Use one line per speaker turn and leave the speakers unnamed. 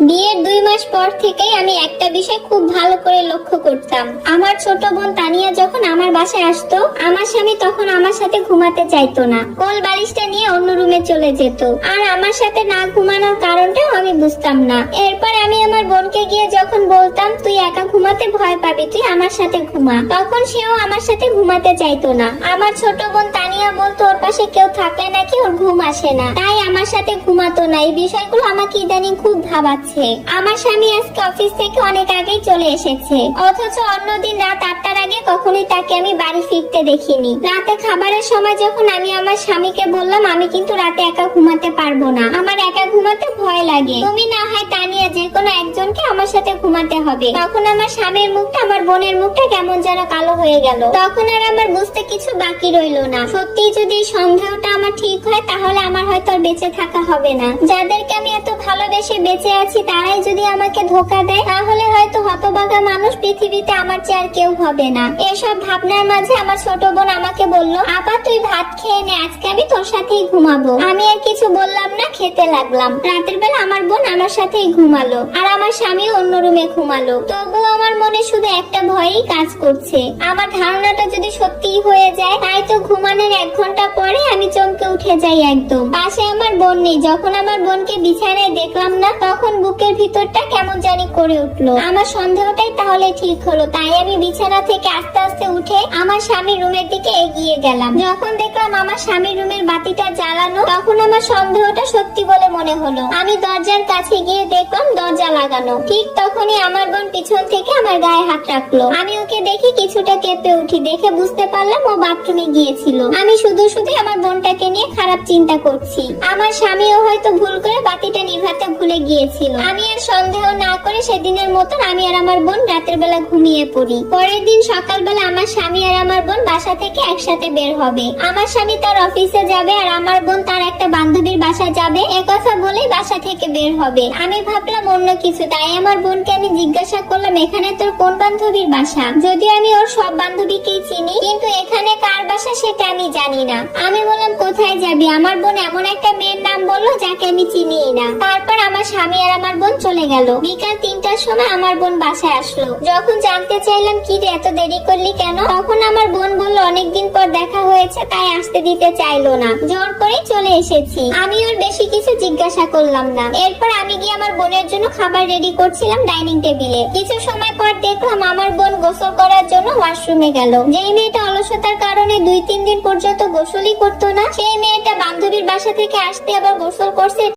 বিয়ের 2 মাস পর থেকেই আমি একটা বিষয় খুব ভালো করে লক্ষ্য করতাম। আমার ছোট বোন তানিয়া যখন আমার বাসায় আসতো, আমার স্বামী তখন আমার সাথে ঘুমাতে চাইতো না, কোল বালিশটা নিয়ে অন্য রুমে চলে যেত। আর আমার সাথে না ঘুমানোর কারণটাও আমি বুঝতাম না। এরপর আমি আমার বোনকে গিয়ে যখন বলতাম তুই একা ঘুমাতে ভয় পাবি, তুই আমার সাথে ঘুমা, তখন সেও আমার সাথে ঘুমাতে চাইতো না। আমার ছোট বোন তানিয়া বলতো ওর পাশে কেউ থাকলে নাকি ওর ঘুম আসে না, তাই আমার সাথে ঘুমাতো না। এই বিষয়গুলো আমাকে ইদানিং খুব ভাবাচ্ছে। আমার স্বামী আজকে অফিস থেকে অনেক আগেই চলে এসেছে, অথচ অন্যদিন রাত 8টার আগে কখনোই তাকে আমি বাড়ি ফিরতে দেখিনি। রাতে খাবারের সময় যখন আমি আমার স্বামীকে বললাম আমি কিন্তু রাতে একা ঘুমাতে পারবো না, আমার একা ঘুমাতে ভয় লাগে, তুমি না হয় তানিয়া যে কোনো একজনকে আমার সাথে ঘুমাতে হবে, তখন আমার স্বামীর মুখটা, আমার বোনের মুখটা কেমন যেন কালো হয়ে গেল। তখন আর আমার বুঝতে কিছু বাকি রইলো না। সত্যি যদি এই সন্দেহটা আমার ঠিক হয়, তাহলে আমার হয়তো আর বেঁচে থাকা হবে না। যাদেরকে আমি এত ভালোবেসে বেঁচে আছি তারাই যদি আমাকে ধোঁকা দেয়, তাহলে হয়তো হতভাগা মানুষ পৃথিবীতে আমার চেয়ে আর কেউ হবে না। এসব ভাবনার মাঝে আমার ছোট বোন আমাকে বলল, আপা তুই ভাত খেয়ে নে, আজকে আমি তোর সাথেই ঘুমাবো। আমি আর কিছু বললাম না, খেতে লাগলাম। রাতের বেলা আমার বোন আমার সাথেই ঘুমালো, আর আমার স্বামী অন্য রুমে ঘুমালো। তবুও আমার মনে শুধু একটা ভয়ই কাজ করছে, আমার ধারণাটা যদি সত্যিই হয়ে যায়, তাই তো ঘুমানোর 1 ঘন্টা পরে আমি চমকে উঠে যাই একদম। পাশে আমার বোন নেই। যখন আমার বোনকে বিছানায় দেখলাম না, তখন বুকের ভিতরটা কেমন জানি করে উঠলো। আমার সন্দেহটাই তাহলে ঠিক হলো। তাই আমি বিছানা থেকে আস্তে আস্তে উঠে আমার স্বামীর রুমের দিকে এগিয়ে গেলাম। যখন দেখলাম আমার স্বামীর রুমের বাতিটা জ্বালানো, তখন আমার সন্দেহটা সত্যি বলে মনে হলো। আমি দরজার কাছে গিয়ে দেখলাম দরজা লাগানো। ঠিক তখনই আমার বোন পিছন থেকে আমার গায়ে হাত রাখলো। আমি ওকে দেখে কিছুটা কেঁপে উঠি, দেখে বুঝতে পারলাম ও বাথরুমে গিয়েছিল। আমি শুধু শুধু আমার বোনটাকে নিয়ে খারাপ চিন্তা করছি। আমার স্বামীও হয়তো ভুল করে বাতিটা নিভাতে ভুলে গিয়েছিল। আমি আর সন্দেহ না করে সেদিনের মতন আমি আর আমার বোন রাতের বেলা ঘুমিয়ে পড়ি। পরের দিন সকালবেলা আমার স্বামী আর আমার বোন বাসা থেকে একসাথে বের হবে। আমার স্বামী তার অফিসে যাবে আর আমার বোন তার একটা বান্ধবীর বাসায় যাবে, একথা বলেই বাসা থেকে বের হবে। আমি ভাবলাম অন্য কিছু, তাই আমার বোনকে আমি জিজ্ঞাসা করলাম এখানে তোর কোন বান্ধবীর বাসা। যদিও আমি ওর সব বান্ধবীকেই চিনি, কিন্তু এখানে কার বাসা সেটা আমি জানি না। আমি বললাম কোথায় যাবি? আমার বোন এমন একটা মেয়ের নাম বললো যাকে আমি চিনিই না। তারপর আমার স্বামী আর আমার বোন চলে গেল। বিকাল 3টার সময় আমার বোন বাসায় আসলো। যখন জানতে চাইলাম কি রে এত দেরি করলি কেন, তখন আমার বোন বলল অনেকদিন পর দেখা হয়েছে, তাই আসতে দিতে চাইলো না, জোর করে চলে এসেছি। আমি ওর বেশি কিছু জিজ্ঞাসা করলাম না। এরপর আমি গিয়ে আমার বোনের জন্য খাবার রেডি করছিলাম ডাইনিং টেবিলে। কিছু সময় পর দেখলাম আমার বোন গোসল করার জন্য ওয়াশরুমে গেল। যেই মেয়েটা অলসতার কারণে 2-3 দিন পর্যন্ত গোসলই করতো না, সেই মেয়েটা বান্ধবীর বাসা থেকে আসতে আবার গোসল করছে।